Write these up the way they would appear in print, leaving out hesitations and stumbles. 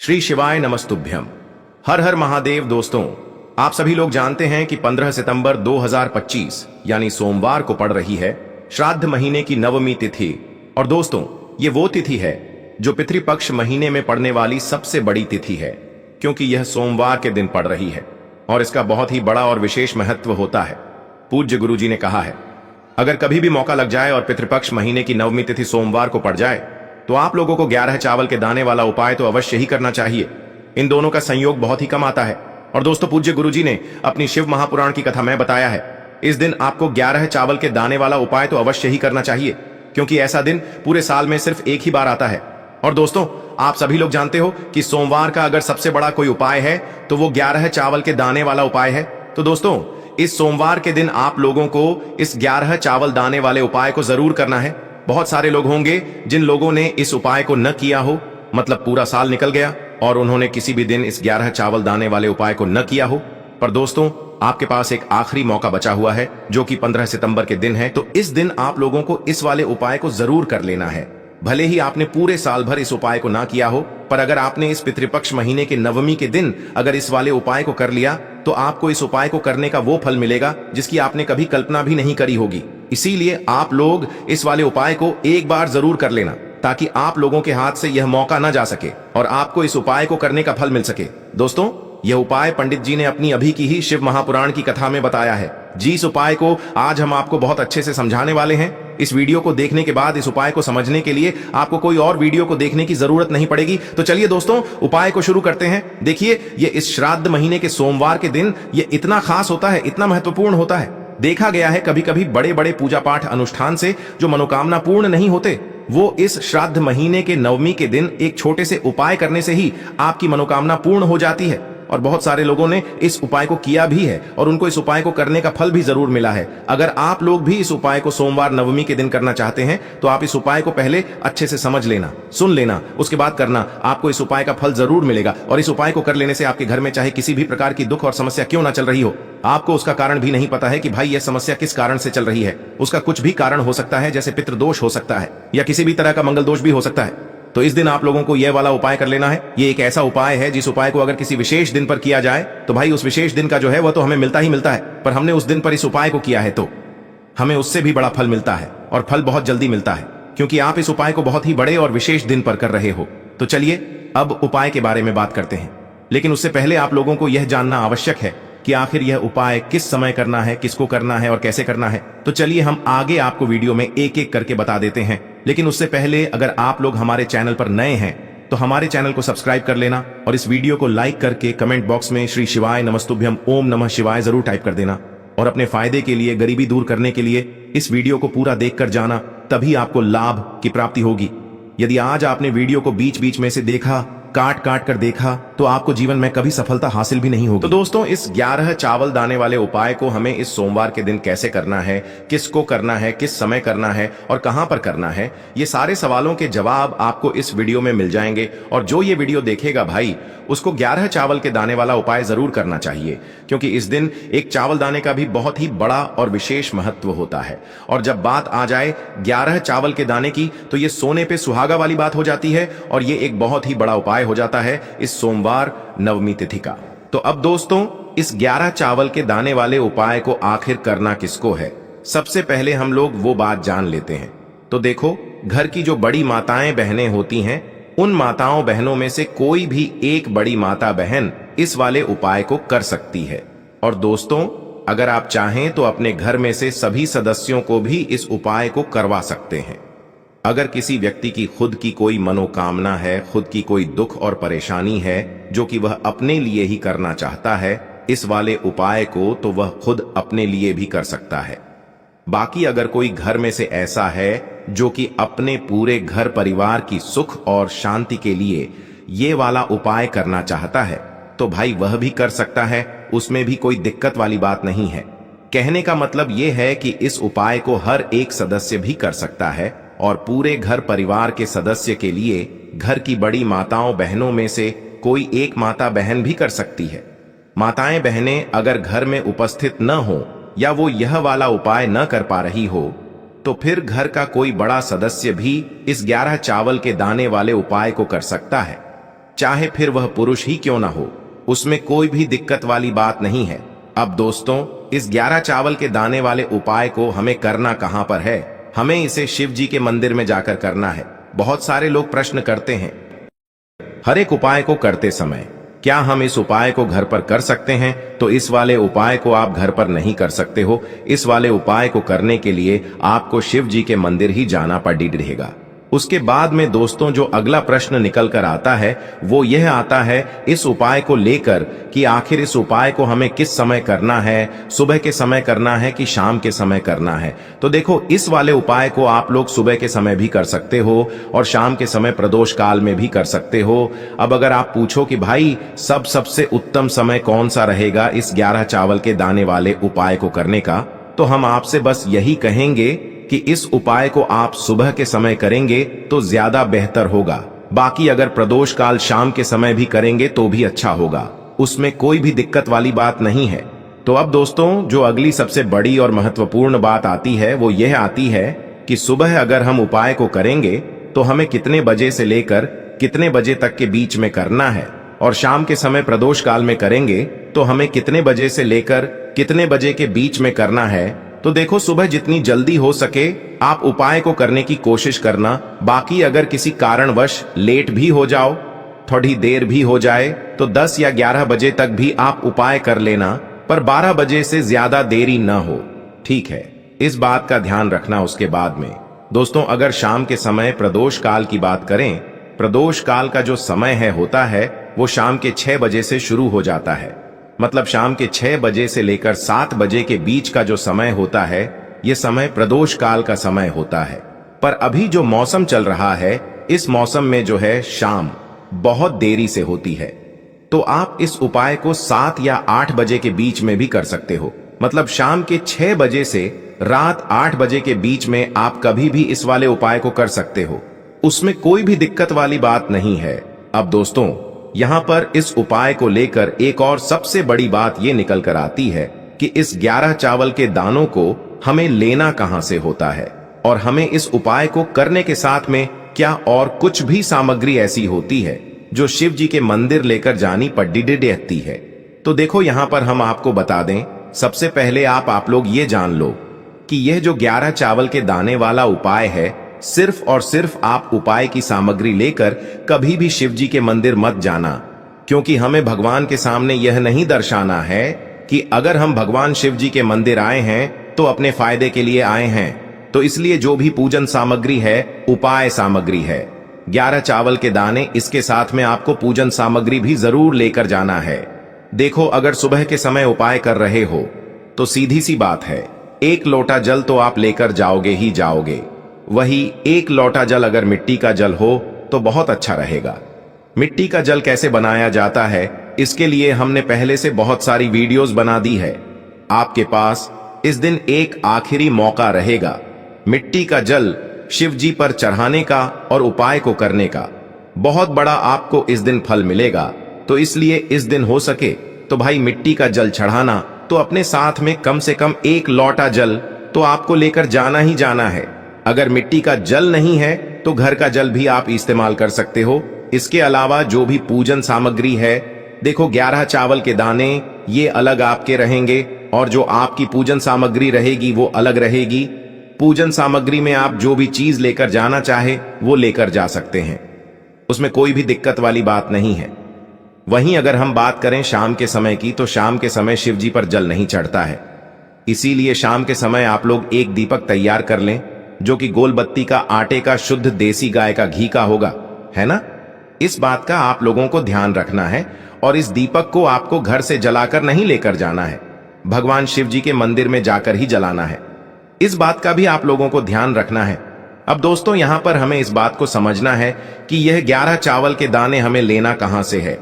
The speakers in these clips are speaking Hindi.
श्री शिवाय नमस्तुभ्यम। हर हर महादेव। दोस्तों, आप सभी लोग जानते हैं कि 15 सितंबर 2025 यानी सोमवार को पड़ रही है श्राद्ध महीने की नवमी तिथि। और दोस्तों, ये वो तिथि है जो पितृपक्ष महीने में पड़ने वाली सबसे बड़ी तिथि है, क्योंकि यह सोमवार के दिन पड़ रही है और इसका बहुत ही बड़ा और विशेष महत्व होता है। पूज्य गुरु जी ने कहा है, अगर कभी भी मौका लग जाए और पितृपक्ष महीने की नवमी तिथि सोमवार को पड़ जाए तो आप लोगों को 11 चावल के दाने वाला उपाय तो अवश्य ही करना चाहिए। इन दोनों का संयोग बहुत ही कम आता है। और दोस्तों, पूज्य गुरुजी ने अपनी शिव महापुराण की कथा में बताया है, इस दिन आपको 11 चावल के दाने वाला उपाय तो अवश्य ही करना चाहिए, क्योंकि ऐसा दिन पूरे साल में सिर्फ एक ही बार आता है। और दोस्तों, आप सभी लोग जानते हो कि सोमवार का अगर सबसे बड़ा कोई उपाय है तो वो 11 चावल के दाने वाला उपाय है। तो दोस्तों, इस सोमवार के दिन आप लोगों को इस 11 चावल दाने वाले उपाय को जरूर करना है। बहुत सारे लोग होंगे जिन लोगों ने इस उपाय को न किया हो, मतलब पूरा साल निकल गया और उन्होंने किसी भी दिन इस 11 चावल दाने वाले उपाय को न किया हो। पर दोस्तों, आपके पास एक आखिरी मौका बचा हुआ है जो कि 15 सितंबर के दिन है। तो इस दिन आप लोगों को इस वाले उपाय को जरूर कर लेना है। भले ही आपने पूरे साल भर इस उपाय को ना किया हो, पर अगर आपने इस पितृपक्ष महीने के नवमी के दिन अगर इस वाले उपाय को कर लिया तो आपको इस उपाय को करने का वो फल मिलेगा जिसकी आपने कभी कल्पना भी नहीं करी होगी। इसीलिए आप लोग इस वाले उपाय को एक बार जरूर कर लेना, ताकि आप लोगों के हाथ से यह मौका ना जा सके और आपको इस उपाय को करने का फल मिल सके। दोस्तों, यह उपाय पंडित जी ने अपनी अभी की ही शिव महापुराण की कथा में बताया है। जिस उपाय को आज हम आपको बहुत अच्छे से समझाने वाले हैं, इस वीडियो को देखने के बाद इस उपाय को समझने के लिए आपको कोई और वीडियो को देखने की जरूरत नहीं पड़ेगी। तो चलिए दोस्तों, उपाय को शुरू करते हैं। देखिए, ये इस श्राद्ध महीने के सोमवार के दिन ये इतना खास होता है, इतना महत्वपूर्ण होता है। देखा गया है कभी कभी बड़े बड़े पूजा पाठ अनुष्ठान से जो मनोकामना पूर्ण नहीं होते, वो इस श्राद्ध महीने के नवमी के दिन एक छोटे से उपाय करने से ही आपकी मनोकामना पूर्ण हो जाती है। और बहुत सारे लोगों ने इस उपाय को किया भी है और उनको इस उपाय को करने का फल भी जरूर मिला है। अगर आप लोग भी इस उपाय को सोमवार नवमी के दिन करना चाहते हैं तो आप इस उपाय को पहले अच्छे से समझ लेना, सुन लेना, उसके बाद करना। आपको इस उपाय का फल जरूर मिलेगा। और इस उपाय को कर लेने से आपके घर में चाहे किसी भी प्रकार की दुख और समस्या क्यों ना चल रही हो, आपको उसका कारण भी नहीं पता है कि भाई यह समस्या किस कारण से चल रही है। उसका कुछ भी कारण हो सकता है, जैसे पितृदोष हो सकता है या किसी भी तरह का मंगल दोष भी हो सकता है। तो इस दिन आप लोगों को यह वाला उपाय कर लेना है। ये एक ऐसा उपाय है जिस उपाय को अगर किसी विशेष दिन पर किया जाए तो भाई उस विशेष दिन का जो है वह तो हमें मिलता ही मिलता है, पर हमने उस दिन पर इस उपाय को किया है तो हमें उससे भी बड़ा फल मिलता है, और फल बहुत जल्दी मिलता है, क्योंकि आप इस उपाय को बहुत ही बड़े और विशेष दिन पर कर रहे हो। तो चलिए अब उपाय के बारे में बात करते हैं, लेकिन उससे पहले आप लोगों को यह जानना आवश्यक है कि आखिर यह उपाय किस समय करना है, किसको करना है और कैसे करना है। तो चलिए हम आगे आपको वीडियो में एक एक करके बता देते हैं। लेकिन उससे पहले अगर आप लोग हमारे चैनल पर नए हैं तो हमारे चैनल को सब्सक्राइब कर लेना और इस वीडियो को लाइक करके कमेंट बॉक्स में श्री शिवाय नमस्तुभ्यम ओम नमः शिवाय जरूर टाइप कर देना। और अपने फायदे के लिए, गरीबी दूर करने के लिए इस वीडियो को पूरा देख कर जाना, तभी आपको लाभ की प्राप्ति होगी। यदि आज आपने वीडियो को बीच बीच में से देखा, काट काट कर देखा, तो आपको जीवन में कभी सफलता हासिल भी नहीं होगी। तो दोस्तों, इस 11 चावल दाने वाले उपाय को हमें इस सोमवार के दिन कैसे करना है, किसको करना है, किस समय करना है और कहां पर करना है, ये सारे सवालों के जवाब आपको इस वीडियो में मिल जाएंगे। और जो ये वीडियो देखेगा भाई, उसको 11 चावल के दाने वाला उपाय जरूर करना चाहिए, क्योंकि इस दिन एक चावल दाने का भी बहुत ही बड़ा और विशेष महत्व होता है। और जब बात आ जाए 11 चावल के दाने की, तो ये सोने पे सुहागा वाली बात हो जाती है और ये एक बहुत ही बड़ा उपाय हो जाता है इस सोमवार नवमी तिथि का। तो अब दोस्तों, इस 11 चावल के दाने वाले उपाय को आखिर करना किसको है, सबसे पहले हम लोग वो बात जान लेते हैं। तो देखो, घर की जो बड़ी माताएं बहनें होती हैं, उन माताओं बहनों में से कोई भी एक बड़ी माता बहन इस वाले उपाय को कर सकती है। और दोस्तों, अगर आप चाहें तो अपने घर में से सभी सदस्यों को भी इस उपाय को करवा सकते हैं। अगर किसी व्यक्ति की खुद की कोई मनोकामना है, खुद की कोई दुख और परेशानी है जो कि वह अपने लिए ही करना चाहता है इस वाले उपाय को, तो वह खुद अपने लिए भी कर सकता है। बाकी अगर कोई घर में से ऐसा है जो कि अपने पूरे घर परिवार की सुख और शांति के लिए ये वाला उपाय करना चाहता है, तो भाई वह भी कर सकता है, उसमें भी कोई दिक्कत वाली बात नहीं है। कहने का मतलब ये है कि इस उपाय को हर एक सदस्य भी कर सकता है और पूरे घर परिवार के सदस्य के लिए घर की बड़ी माताओं बहनों में से कोई एक माता बहन भी कर सकती है। माताएं बहनें अगर घर में उपस्थित न हो या वो यह वाला उपाय न कर पा रही हो, तो फिर घर का कोई बड़ा सदस्य भी इस 11 चावल के दाने वाले उपाय को कर सकता है। चाहे फिर वह पुरुष ही क्यों ना हो, उसमें कोई भी दिक्कत वाली बात नहीं है। अब दोस्तों, इस 11 चावल के दाने वाले उपाय को हमें करना कहां पर है? हमें इसे शिव जी के मंदिर में जाकर करना है। बहुत सारे लोग प्रश्न करते हैं, हर एक उपाय को करते समय क्या हम इस उपाय को घर पर कर सकते हैं? तो इस वाले उपाय को आप घर पर नहीं कर सकते हो। इस वाले उपाय को करने के लिए आपको शिव जी के मंदिर ही जाना पड़ेगा। उसके बाद में दोस्तों जो अगला प्रश्न निकल कर आता है वो यह आता है इस उपाय को लेकर कि आखिर इस उपाय को हमें किस समय करना है, सुबह के समय करना है कि शाम के समय करना है? तो देखो, इस वाले उपाय को आप लोग सुबह के समय भी कर सकते हो और शाम के समय प्रदोष काल में भी कर सकते हो। अब अगर आप पूछो कि भाई सबसे उत्तम समय कौन सा रहेगा इस 11 चावल के दाने वाले उपाय को करने का, तो हम आपसे बस यही कहेंगे कि इस उपाय को आप सुबह के समय करेंगे तो ज्यादा बेहतर होगा। बाकी अगर प्रदोष काल शाम के समय भी करेंगे तो भी अच्छा होगा, उसमें कोई भी दिक्कत वाली बात नहीं है। तो अब दोस्तों जो अगली सबसे बड़ी और महत्वपूर्ण बात आती है वो यह आती है कि सुबह अगर हम उपाय को करेंगे तो हमें कितने बजे से लेकर कितने बजे तक के बीच में करना है, और शाम के समय प्रदोष काल में करेंगे तो हमें कितने बजे से लेकर कितने बजे के बीच में करना है। तो देखो, सुबह जितनी जल्दी हो सके आप उपाय को करने की कोशिश करना। बाकी अगर किसी कारणवश लेट भी हो जाओ, थोड़ी देर भी हो जाए, तो 10 या 11 बजे तक भी आप उपाय कर लेना, पर 12 बजे से ज्यादा देरी न हो, ठीक है? इस बात का ध्यान रखना। उसके बाद में दोस्तों अगर शाम के समय प्रदोष काल की बात करें, प्रदोष काल का जो समय होता है वो शाम के 6 बजे से शुरू हो जाता है। मतलब शाम के 6 बजे से लेकर 7 बजे के बीच का जो समय होता है ये समय प्रदोष काल का समय होता है। पर अभी जो मौसम चल रहा है इस मौसम में जो है शाम बहुत देरी से होती है, तो आप इस उपाय को 7 या 8 बजे के बीच में भी कर सकते हो। मतलब शाम के 6 बजे से रात 8 बजे के बीच में आप कभी भी इस वाले उपाय को कर सकते हो, उसमें कोई भी दिक्कत वाली बात नहीं है। अब दोस्तों यहां पर इस उपाय को लेकर एक और सबसे बड़ी बात यह निकल कर आती है कि इस 11 चावल के दानों को हमें लेना कहां से होता है, और हमें इस उपाय को करने के साथ में क्या और कुछ भी सामग्री ऐसी होती है जो शिव जी के मंदिर लेकर जानी पड़ती है। तो देखो यहां पर हम आपको बता दें, सबसे पहले आप लोग ये जान लो कि यह जो 11 चावल के दाने वाला उपाय है, सिर्फ और सिर्फ आप उपाय की सामग्री लेकर कभी भी शिव जी के मंदिर मत जाना, क्योंकि हमें भगवान के सामने यह नहीं दर्शाना है कि अगर हम भगवान शिव जी के मंदिर आए हैं तो अपने फायदे के लिए आए हैं। तो इसलिए जो भी पूजन सामग्री है उपाय सामग्री है, 11 चावल के दाने, इसके साथ में आपको पूजन सामग्री भी जरूर लेकर जाना है। देखो अगर सुबह के समय उपाय कर रहे हो तो सीधी सी बात है, 1 लोटा जल तो आप लेकर जाओगे ही जाओगे। वही 1 लोटा जल अगर मिट्टी का जल हो तो बहुत अच्छा रहेगा। मिट्टी का जल कैसे बनाया जाता है इसके लिए हमने पहले से बहुत सारी वीडियोस बना दी है। आपके पास इस दिन एक आखिरी मौका रहेगा मिट्टी का जल शिव जी पर चढ़ाने का और उपाय को करने का। बहुत बड़ा आपको इस दिन फल मिलेगा। तो इसलिए इस दिन हो सके तो भाई मिट्टी का जल चढ़ाना, तो अपने साथ में कम से कम 1 लोटा जल तो आपको लेकर जाना ही जाना है। अगर मिट्टी का जल नहीं है तो घर का जल भी आप इस्तेमाल कर सकते हो। इसके अलावा जो भी पूजन सामग्री है, देखो 11 चावल के दाने ये अलग आपके रहेंगे और जो आपकी पूजन सामग्री रहेगी वो अलग रहेगी। पूजन सामग्री में आप जो भी चीज लेकर जाना चाहे वो लेकर जा सकते हैं, उसमें कोई भी दिक्कत वाली बात नहीं है। वहीं अगर हम बात करें शाम के समय की, तो शाम के समय शिव जी पर जल नहीं चढ़ता है, इसीलिए शाम के समय आप लोग एक दीपक तैयार कर लें जो कि गोल बत्ती का आटे का शुद्ध देसी गाय का घी का होगा, है ना? इस बात का आप लोगों को ध्यान रखना है। और इस दीपक को आपको घर से जलाकर नहीं लेकर जाना है, भगवान शिव जी के मंदिर में जाकर ही जलाना है। इस बात का भी आप लोगों को ध्यान रखना है। अब दोस्तों यहां पर हमें इस बात को समझना है कि यह 11 चावल के दाने हमें लेना कहां से है।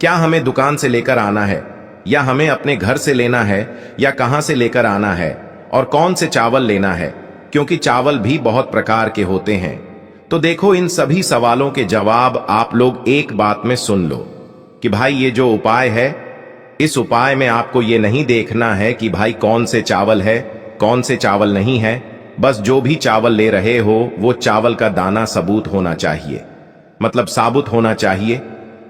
क्या हमें दुकान से लेकर आना है, या हमें अपने घर से लेना है, या कहां से लेकर आना है, और कौन से चावल लेना है, क्योंकि चावल भी बहुत प्रकार के होते हैं। तो देखो इन सभी सवालों के जवाब आप लोग एक बात में सुन लो कि भाई ये जो उपाय है, इस उपाय में आपको ये नहीं देखना है कि भाई कौन से चावल है कौन से चावल नहीं है। बस जो भी चावल ले रहे हो वो चावल का दाना सबूत होना चाहिए, मतलब साबुत होना चाहिए।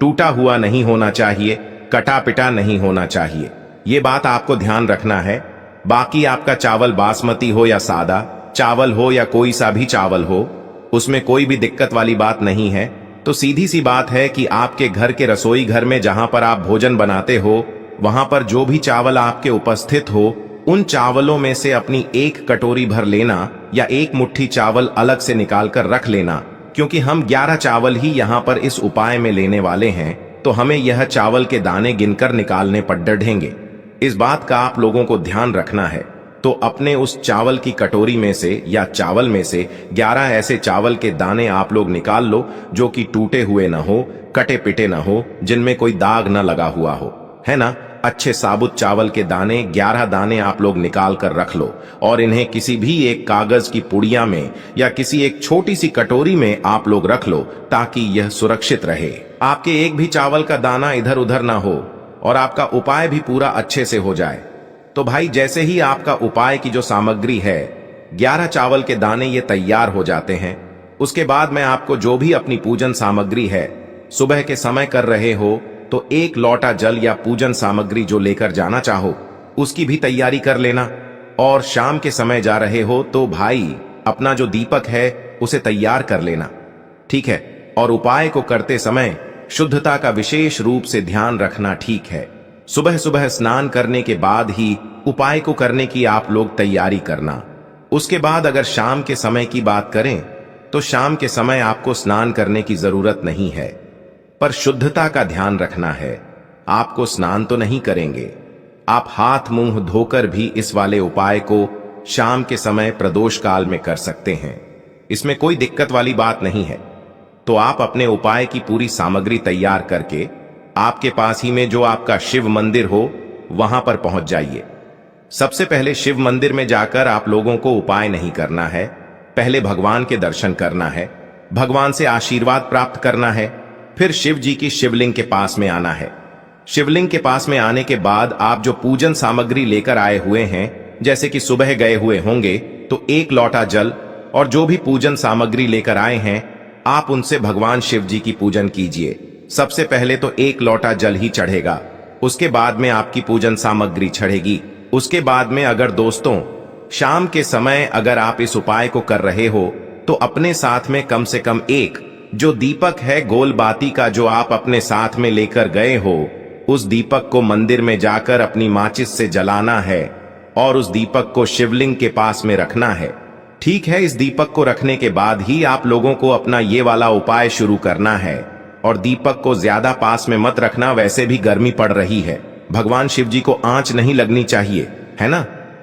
टूटा हुआ नहीं होना चाहिए, कटा पिटा नहीं होना चाहिए। ये बात आपको ध्यान रखना है। बाकी आपका चावल बासमती हो या सादा चावल हो या कोई सा भी चावल हो, उसमें कोई भी दिक्कत वाली बात नहीं है। तो सीधी सी बात है कि आपके घर के रसोई घर में जहां पर आप भोजन बनाते हो, वहां पर जो भी चावल आपके उपस्थित हो, उन चावलों में से अपनी एक कटोरी भर लेना या एक मुट्ठी चावल अलग से निकाल कर रख लेना, क्योंकि हम 11 चावल ही यहाँ पर इस उपाय में लेने वाले हैं, तो हमें यह चावल के दाने गिनकर निकालने पड़ डढ़ेंगे। इस बात का आप लोगों को ध्यान रखना है। तो अपने उस चावल की कटोरी में से या चावल में से 11 ऐसे चावल के दाने आप लोग निकाल लो जो कि टूटे हुए ना हो, कटे पिटे ना हो, जिनमें कोई दाग ना लगा हुआ हो, है ना। अच्छे साबुत चावल के दाने 11 दाने आप लोग निकाल कर रख लो और इन्हें किसी भी एक कागज की पुड़िया में या किसी एक छोटी सी कटोरी में आप लोग रख लो, ताकि यह सुरक्षित रहे। आपके एक भी चावल का दाना इधर उधर ना हो और आपका उपाय भी पूरा अच्छे से हो जाए। तो भाई जैसे ही आपका उपाय की जो सामग्री है, 11 चावल के दाने ये तैयार हो जाते हैं, उसके बाद मैं आपको जो भी अपनी पूजन सामग्री है, सुबह के समय कर रहे हो तो 1 लोटा जल या पूजन सामग्री जो लेकर जाना चाहो उसकी भी तैयारी कर लेना। और शाम के समय जा रहे हो तो भाई अपना जो दीपक है उसे तैयार कर लेना, ठीक है। और उपाय को करते समय शुद्धता का विशेष रूप से ध्यान रखना, ठीक है। सुबह सुबह स्नान करने के बाद ही उपाय को करने की आप लोग तैयारी करना। उसके बाद अगर शाम के समय की बात करें तो शाम के समय आपको स्नान करने की जरूरत नहीं है, पर शुद्धता का ध्यान रखना है। आपको स्नान तो नहीं करेंगे, आप हाथ मुंह धोकर भी इस वाले उपाय को शाम के समय प्रदोष काल में कर सकते हैं, इसमें कोई दिक्कत वाली बात नहीं है। तो आप अपने उपाय की पूरी सामग्री तैयार करके आपके पास ही में जो आपका शिव मंदिर हो वहां पर पहुंच जाइए। सबसे पहले शिव मंदिर में जाकर आप लोगों को उपाय नहीं करना है, पहले भगवान के दर्शन करना है, भगवान से आशीर्वाद प्राप्त करना है, फिर शिव जी की शिवलिंग के पास में आना है। शिवलिंग के पास में आने के बाद आप जो पूजन सामग्री लेकर आए हुए हैं, जैसे कि सुबह गए हुए होंगे तो 1 लोटा जल और जो भी पूजन सामग्री लेकर आए हैं, आप उनसे भगवान शिव जी की पूजन कीजिए। सबसे पहले तो 1 लोटा जल ही चढ़ेगा, उसके बाद में आपकी पूजन सामग्री चढ़ेगी। उसके बाद में अगर दोस्तों शाम के समय अगर आप इस उपाय को कर रहे हो तो अपने साथ में कम से कम एक जो दीपक है गोल बाती का जो आप अपने साथ में लेकर गए हो, उस दीपक को मंदिर में जाकर अपनी माचिस से जलाना है और उस दीपक को शिवलिंग के पास में रखना है, ठीक है। इस दीपक को रखने के बाद ही आप लोगों को अपना ये वाला उपाय शुरू करना है। और दीपक को ज्यादा पास में मत रखना, वैसे भी गर्मी पड़ रही है, भगवान शिव जी को आंच नहीं लगनी चाहिए, है ना।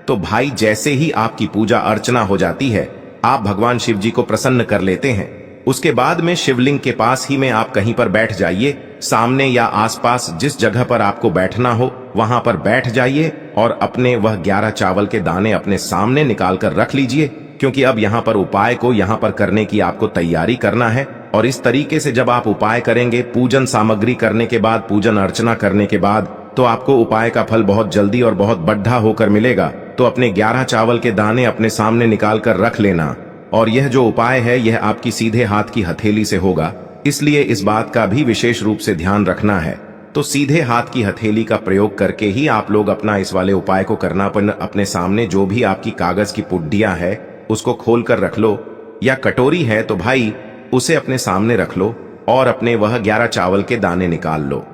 तो भाई जैसे ही आपकी पूजा अर्चना हो जाती है, आप भगवान शिव जी को प्रसन्न कर लेते हैं। उसके बाद में शिवलिंग के पास ही में आप कहीं पर बैठ जाइए, सामने या आसपास जिस जगह पर आपको बैठना हो वहां पर बैठ जाइए और अपने वह 11 चावल के दाने अपने सामने निकाल कर रख लीजिए, क्योंकि अब यहाँ पर उपाय को यहाँ पर करने की आपको तैयारी करना है। और इस तरीके से जब आप उपाय करेंगे, पूजन सामग्री करने के बाद, पूजन अर्चना करने के बाद, तो आपको उपाय का फल बहुत जल्दी और बहुत बढ़ा होकर मिलेगा। तो अपने 11 चावल के दाने अपने सामने निकाल कर रख लेना। और यह जो उपाय है यह आपकी सीधे हाथ की हथेली से होगा, इसलिए इस बात का भी विशेष रूप से ध्यान रखना है। तो सीधे हाथ की हथेली का प्रयोग करके ही आप लोग अपना इस वाले उपाय को करना। अपने सामने जो भी आपकी कागज की पुड्डियां है उसको खोल कर रख लो, या कटोरी है तो भाई उसे अपने सामने रख लो और अपने वह 11 चावल के दाने निकाल लो,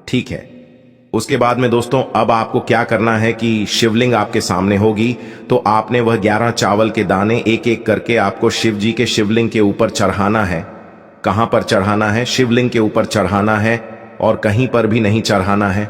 ठीक है। उसके बाद में दोस्तों अब आपको क्या करना है कि शिवलिंग आपके सामने होगी, तो आपने वह 11 चावल के दाने एक एक करके आपको शिव जी के शिवलिंग के ऊपर चढ़ाना है। कहां पर चढ़ाना है? शिवलिंग के ऊपर चढ़ाना है और कहीं पर भी नहीं चढ़ाना है।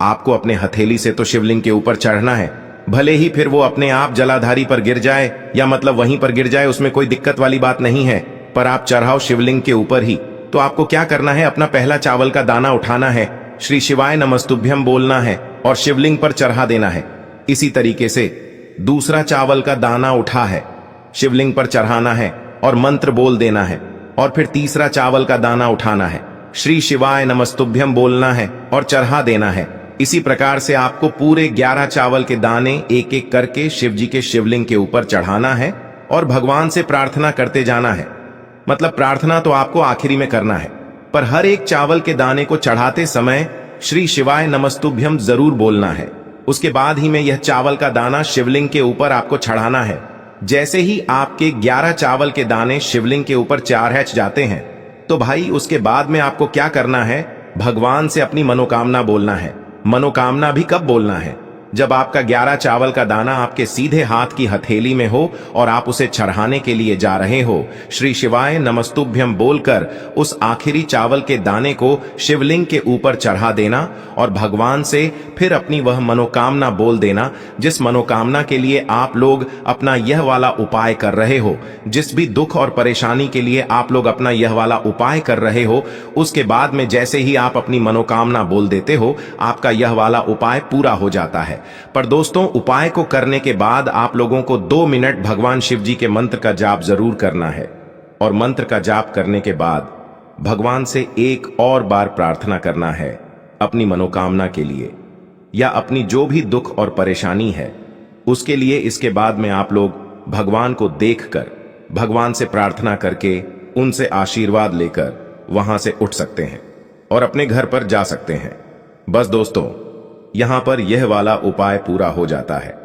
आपको अपने हथेली से तो शिवलिंग के ऊपर चढ़ना है, भले ही फिर वो अपने आप जलाधारी पर गिर जाए या मतलब वहीं पर गिर जाए, उसमें कोई दिक्कत वाली बात नहीं है, पर आप चढ़ाओ शिवलिंग के ऊपर ही। तो आपको क्या करना है, अपना पहला चावल का दाना उठाना है, श्री शिवाय नमस्तुभ्यम बोलना है और शिवलिंग पर चढ़ा देना है। इसी तरीके से दूसरा चावल का दाना उठा है, शिवलिंग पर चढ़ाना है और मंत्र बोल देना है। और फिर तीसरा चावल का दाना उठाना है, श्री शिवाय नमस्तुभ्यम बोलना है और चढ़ा देना है। इसी प्रकार से आपको पूरे 11 चावल के दाने एक एक करके शिव जी के शिवलिंग के ऊपर चढ़ाना है और भगवान से प्रार्थना करते जाना है। मतलब प्रार्थना तो आपको आखिरी में करना है, पर हर एक चावल के दाने को चढ़ाते समय श्री शिवाय नमस्तुभ्यम जरूर बोलना है। उसके बाद ही में यह चावल का दाना शिवलिंग के ऊपर आपको चढ़ाना है। जैसे ही आपके 11 चावल के दाने शिवलिंग के ऊपर चारहच जाते हैं तो भाई उसके बाद में आपको क्या करना है, भगवान से अपनी मनोकामना बोलना है। मनोकामना भी कब बोलना है, जब आपका 11 चावल का दाना आपके सीधे हाथ की हथेली में हो और आप उसे चढ़ाने के लिए जा रहे हो। श्री शिवाय नमस्तुभ्यम बोलकर उस आखिरी चावल के दाने को शिवलिंग के ऊपर चढ़ा देना और भगवान से फिर अपनी वह मनोकामना बोल देना, जिस मनोकामना के लिए आप लोग अपना यह वाला उपाय कर रहे हो। जिस भी दुख और परेशानी के लिए आप लोग अपना यह वाला उपाय कर रहे हो, उसके बाद में जैसे ही आप अपनी मनोकामना बोल देते हो, आपका यह वाला उपाय पूरा हो जाता है। पर दोस्तों, उपाय को करने के बाद आप लोगों को 2 मिनट भगवान शिव जी के मंत्र का जाप जरूर करना है। और मंत्र का जाप करने के बाद भगवान से एक और बार प्रार्थना करना है अपनी मनोकामना के लिए या अपनी जो भी दुख और परेशानी है उसके लिए। इसके बाद में आप लोग भगवान को देखकर, भगवान से प्रार्थना करके, उनसे आशीर्वाद लेकर वहां से उठ सकते हैं और अपने घर पर जा सकते हैं। बस दोस्तों, यहां पर यह वाला उपाय पूरा हो जाता है।